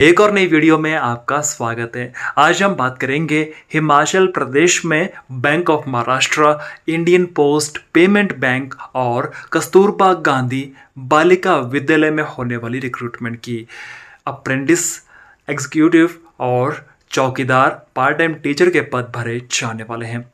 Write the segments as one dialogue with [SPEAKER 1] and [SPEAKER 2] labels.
[SPEAKER 1] एक और नई वीडियो में आपका स्वागत है। आज हम बात करेंगे हिमाचल प्रदेश में bank of Maharashtra, Indian post payment bank और कस्तूरबा गांधी बालिका विद्यालय में होने वाली रिक्रूटमेंट की। अप्रेंटिस, एग्जीक्यूटिव और चौकीदार पार्ट टाइम टीचर के पद भरे जाने वाले हैं।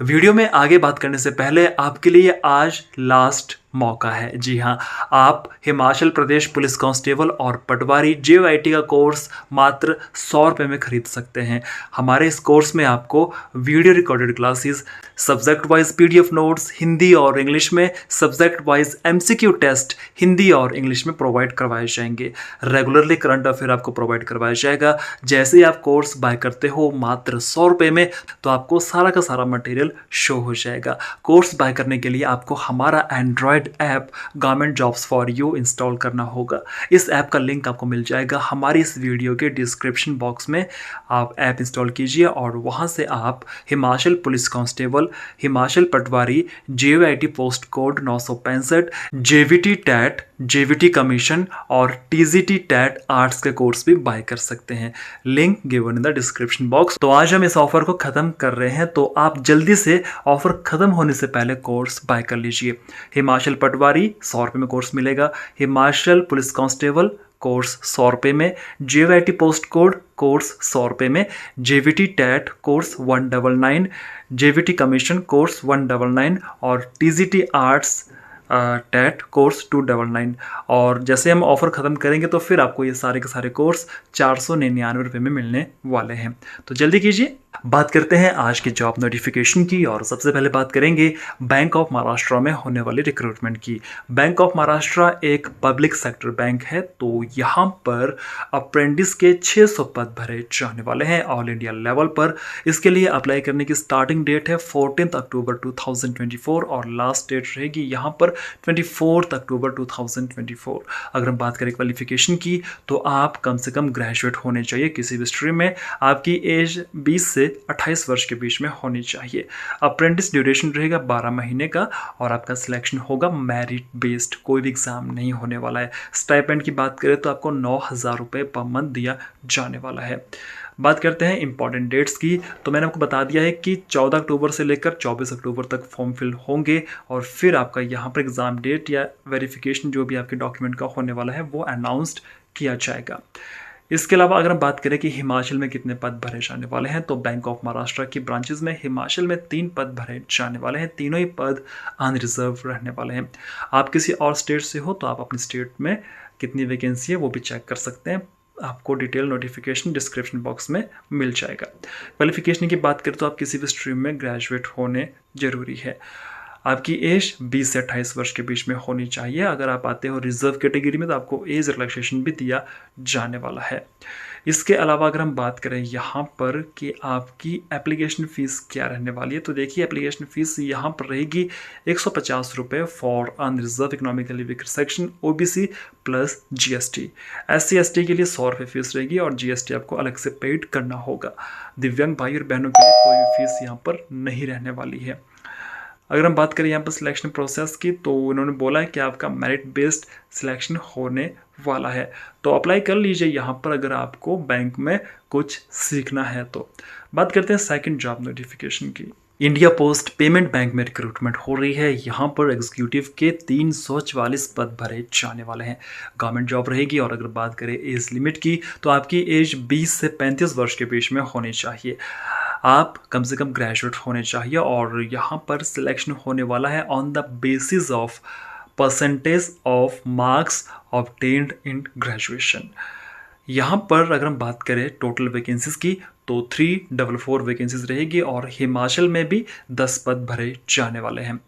[SPEAKER 1] वीडियो में आगे बात करने से पहले आपके लिए आज लास्ट मौका है। जी हाँ, आप हिमाचल प्रदेश पुलिस कांस्टेबल और पटवारी JYT का कोर्स मात्र 100 रुपये में खरीद सकते हैं। हमारे इस कोर्स में आपको video recorded classes, subject wise PDF notes Hindi और इंग्लिश में, subject wise MCQ test Hindi और इंग्लिश में प्रोवाइड करवाए जाएंगे। रेगुलरली करंट अफेयर आपको प्रोवाइड करवाया जाएगा। जैसे ही आप कोर्स बाय करते हो मात्र 100 रुपये में, तो आपको सारा का सारा मटेरियल शो हो जाएगा। कोर्स बाय करने के लिए आपको हमारा Android app government jobs for you install करना होगा। इस ऐप का लिंक आपको मिल जाएगा हमारी इस वीडियो के डिस्क्रिप्शन बॉक्स में। आप ऐप इंस्टॉल कीजिए और वहां से आप Himachal police constable, Himachal patwari, JYT post code 965, JVT TET, JVT commission और TGT टैट आर्ट्स के कोर्स भी बाय कर सकते हैं। Link given in the description box. तो आज हम इस ऑफर को खत्म कर रहे हैं, तो आप जल्दी से ऑफर खत्म होने से पहले कोर्स बाय कर लीजिए। हिमाचल पटवारी 100 रुपये में कोर्स मिलेगा, हिमाचल पुलिस कांस्टेबल कोर्स 100 रुपये में, JYT पोस्ट कोड कोर्स 100 रुपये में, JVT TET course 199, JVT commission course 199 और TGT आर्ट्स टैट कोर्स 299। और जैसे हम ऑफर ख़त्म करेंगे तो फिर आपको ये सारे के सारे कोर्स 499 रुपये में मिलने वाले हैं। तो जल्दी कीजिए। बात करते हैं आज की जॉब नोटिफिकेशन की और सबसे पहले बात करेंगे बैंक ऑफ महाराष्ट्र में होने वाली रिक्रूटमेंट की। बैंक ऑफ महाराष्ट्र एक पब्लिक सेक्टर बैंक है, तो यहाँ पर अप्रेंटिस के 600 पद भरे जाने वाले हैं ऑल इंडिया लेवल पर। इसके लिए अप्लाई करने की स्टार्टिंग डेट है 14 अक्टूबर 2024 और लास्ट डेट रहेगी यहाँ पर 24 अक्टूबर 2024। अगर हम बात करें क्वालिफिकेशन की, तो आप कम से कम ग्रेजुएट होने चाहिए किसी भी स्ट्रीम में। आपकी एज 20 से 28 वर्ष के बीच में होनी चाहिए। अप्रेंटिस ड्यूरेशन रहेगा 12 महीने का और आपका सिलेक्शन होगा मेरिट बेस्ड, कोई भी एग्जाम नहीं होने वाला है। स्टाइपेंड की बात करें तो आपको 9,000 रुपये पर मंथ दिया जाने वाला है। बात करते हैं इंपॉर्टेंट डेट्स की, तो मैंने आपको बता दिया है कि 14 अक्टूबर से लेकर 24 अक्टूबर तक फॉर्म फिल होंगे और फिर आपका यहाँ पर एग्ज़ाम डेट या वेरिफिकेशन जो भी आपके डॉक्यूमेंट का होने वाला है वो अनाउंस्ड किया जाएगा। इसके अलावा अगर हम बात करें कि हिमाचल में कितने पद भरे जाने वाले हैं, तो बैंक ऑफ महाराष्ट्र की ब्रांचेस में हिमाचल में 3 पद भरे जाने वाले हैं। तीनों ही पद अनरिजर्व रहने वाले हैं। आप किसी और स्टेट से हो तो आप अपनी स्टेट में कितनी वैकेंसी है वो भी चेक कर सकते हैं। आपको डिटेल नोटिफिकेशन डिस्क्रिप्शन बॉक्स में मिल जाएगा। क्वालिफिकेशन की बात करें तो आप किसी भी स्ट्रीम में ग्रेजुएट होने जरूरी है। आपकी एज 20 से 28 वर्ष के बीच में होनी चाहिए। अगर आप आते हो रिजर्व कैटेगरी में तो आपको एज रिलैक्सेशन भी दिया जाने वाला है। इसके अलावा अगर हम बात करें यहाँ पर कि आपकी एप्लीकेशन फ़ीस क्या रहने वाली है, तो देखिए एप्लीकेशन फ़ीस यहाँ पर रहेगी 150 रुपये for unreserve economically weaker section OBC plus GST। SC ST के लिए 100 रुपये फीस रहेगी और GST आपको अलग से पेड करना होगा। दिव्यांग भाई और बहनों के लिए कोई भी फीस यहाँ पर नहीं रहने वाली है। अगर हम बात करें यहाँ पर सिलेक्शन प्रोसेस की, तो उन्होंने बोला है कि आपका मेरिट बेस्ड सिलेक्शन होने वाला है, तो अप्लाई कर लीजिए यहाँ पर अगर आपको बैंक में कुछ सीखना है तो। बात करते हैं सेकंड जॉब नोटिफिकेशन की। इंडिया पोस्ट पेमेंट बैंक में रिक्रूटमेंट हो रही है। यहाँ पर एग्जीक्यूटिव के 344 पद भरे जाने वाले हैं। गवर्नमेंट जॉब रहेगी और अगर बात करें एज लिमिट की, तो आपकी एज 20 से 35 वर्ष के बीच में होनी चाहिए। आप कम से कम ग्रेजुएट होने चाहिए और यहाँ पर सिलेक्शन होने वाला है on the basis of percentage of marks obtained in graduation. यहाँ पर अगर हम बात करें टोटल वैकेंसीज की, तो 344 वैकेंसीज रहेगी और हिमाचल में भी 10 पद भरे जाने वाले हैं।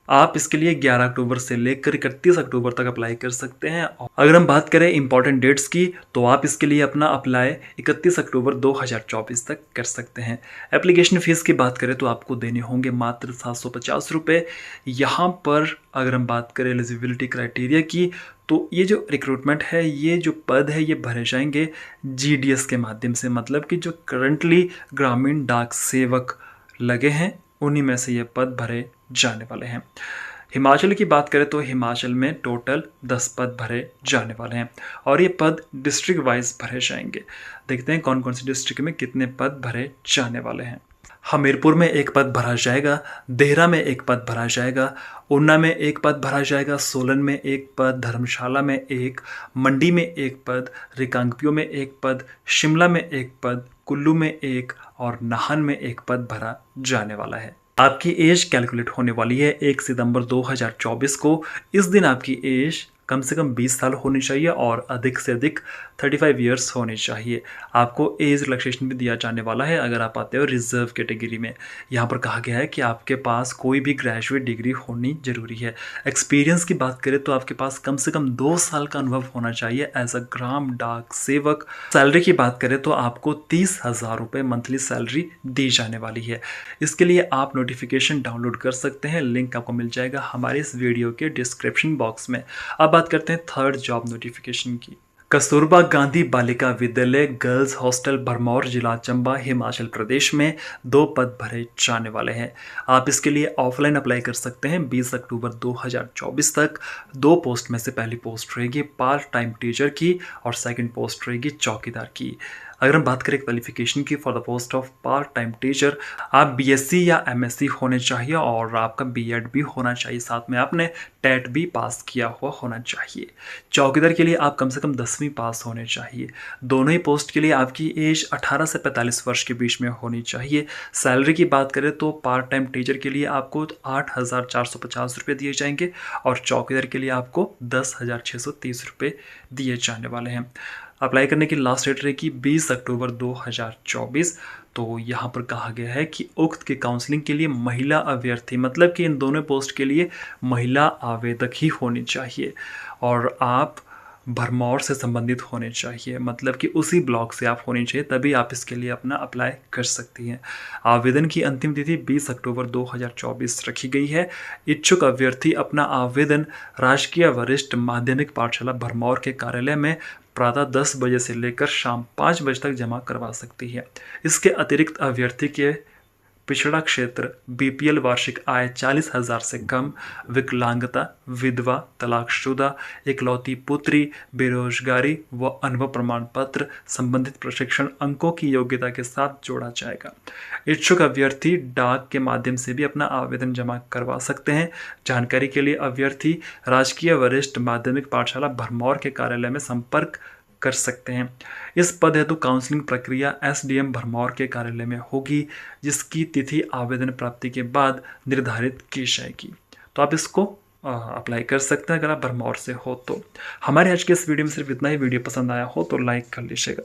[SPEAKER 1] आप इसके लिए 11 अक्टूबर से लेकर 31 अक्टूबर तक अप्लाई कर सकते हैं। अगर हम बात करें इंपॉर्टेंट डेट्स की, तो आप इसके लिए अपना अप्लाई 31 अक्टूबर 2024 तक कर सकते हैं। एप्लीकेशन फ़ीस की बात करें तो आपको देने होंगे मात्र 750 रुपये। यहाँ पर अगर हम बात करें एलिजिबिलिटी क्राइटेरिया की, तो ये जो रिक्रूटमेंट है, ये जो पद है, ये भरे जाएंगे GDS के माध्यम से। मतलब कि जो करंटली ग्रामीण डाक सेवक लगे हैं उन्हीं में से ये पद भरे जाने वाले हैं। हिमाचल की बात करें तो हिमाचल में टोटल 10 पद भरे जाने वाले हैं और ये पद डिस्ट्रिक्ट वाइज भरे जाएंगे। देखते हैं कौन कौन से डिस्ट्रिक्ट में कितने पद भरे जाने वाले हैं। हमीरपुर में एक पद भरा जाएगा, देहरा में एक पद भरा जाएगा, ऊना में एक पद भरा जाएगा, सोलन में एक पद, धर्मशाला में एक, मंडी में एक पद, रिकांगपिओ में एक पद, शिमला में एक पद, कुल्लू में एक और नाहन में एक पद भरा जाने वाला है। आपकी एज कैलकुलेट होने वाली है 1 सितंबर 2024 को। इस दिन आपकी एज कम से कम 20 साल होनी चाहिए और अधिक से अधिक 35 ईयर्स होने चाहिए। आपको एज रिलैक्सेशन भी दिया जाने वाला है अगर आप आते हो रिजर्व कैटेगरी में। यहाँ पर कहा गया है कि आपके पास कोई भी ग्रेजुएट डिग्री होनी जरूरी है। एक्सपीरियंस की बात करें तो आपके पास कम से कम 2 साल का अनुभव होना चाहिए एज अ ग्राम डाक सेवक। सैलरी की बात करें तो आपको 30,000 रुपये मंथली सैलरी दी जाने वाली है। इसके लिए आप नोटिफिकेशन डाउनलोड कर सकते हैं, लिंक आपको मिल जाएगा हमारे इस वीडियो के डिस्क्रिप्शन बॉक्स में। अब बात करते हैं थर्ड जॉब नोटिफिकेशन की। कस्तूरबा गांधी बालिका विद्यालय गर्ल्स हॉस्टल भरमौर, जिला चंबा, हिमाचल प्रदेश में 2 पद भरे जाने वाले हैं। आप इसके लिए ऑफलाइन अप्लाई कर सकते हैं 20 अक्टूबर 2024 तक। 2 पोस्ट में से पहली पोस्ट रहेगी पार्ट टाइम टीचर की और सेकंड पोस्ट रहेगी चौकीदार की। अगर हम बात करें क्वालिफिकेशन की for the post of part time teacher, आप बीएससी या एमएससी होने चाहिए और आपका बीएड भी होना चाहिए, साथ में आपने टेट भी पास किया हुआ होना चाहिए। चौकीदार के लिए आप कम से कम 10वीं पास होने चाहिए। दोनों ही पोस्ट के लिए आपकी एज 18 से 45 वर्ष के बीच में होनी चाहिए। सैलरी की बात करें तो पार्ट टाइम टीचर के लिए आपको 8,450 रुपये दिए जाएंगे और चौकीदार के लिए आपको 10,630 रुपये दिए जाने वाले हैं। अप्लाई करने की लास्ट डेट रहेगी 20 अक्टूबर 2024। तो यहाँ पर कहा गया है कि उक्त के काउंसलिंग के लिए महिला अभ्यर्थी, मतलब कि इन दोनों पोस्ट के लिए महिला आवेदक ही होनी चाहिए और आप भरमौर से संबंधित होने चाहिए, मतलब कि उसी ब्लॉक से आप होनी चाहिए, तभी आप इसके लिए अपना अप्लाई कर सकती हैं। आवेदन की अंतिम तिथि 20 अक्टूबर 2024 रखी गई है। इच्छुक अभ्यर्थी अपना आवेदन राजकीय वरिष्ठ माध्यमिक पाठशाला भरमौर के कार्यालय में प्रातः 10 बजे से लेकर शाम 5 बजे तक जमा करवा सकती है। इसके अतिरिक्त अभ्यर्थी के पिछड़ा क्षेत्र, बीपीएल, वार्षिक आय 40,000 से कम, विकलांगता, विधवा, तलाकशुदा, इकलौती पुत्री, बेरोजगारी व अनुभव प्रमाण पत्र संबंधित प्रशिक्षण अंकों की योग्यता के साथ जोड़ा जाएगा। इच्छुक अभ्यर्थी डाक के माध्यम से भी अपना आवेदन जमा करवा सकते हैं। जानकारी के लिए अभ्यर्थी राजकीय वरिष्ठ माध्यमिक पाठशाला भरमौर के कार्यालय में संपर्क कर सकते हैं। इस पद हेतु काउंसलिंग प्रक्रिया एसडीएम भरमौर के कार्यालय में होगी, जिसकी तिथि आवेदन प्राप्ति के बाद निर्धारित की जाएगी। तो आप इसको अप्लाई कर सकते हैं अगर आप भरमौर से हो तो। हमारे आज के इस वीडियो में सिर्फ इतना ही। वीडियो पसंद आया हो तो लाइक कर लीजिएगा।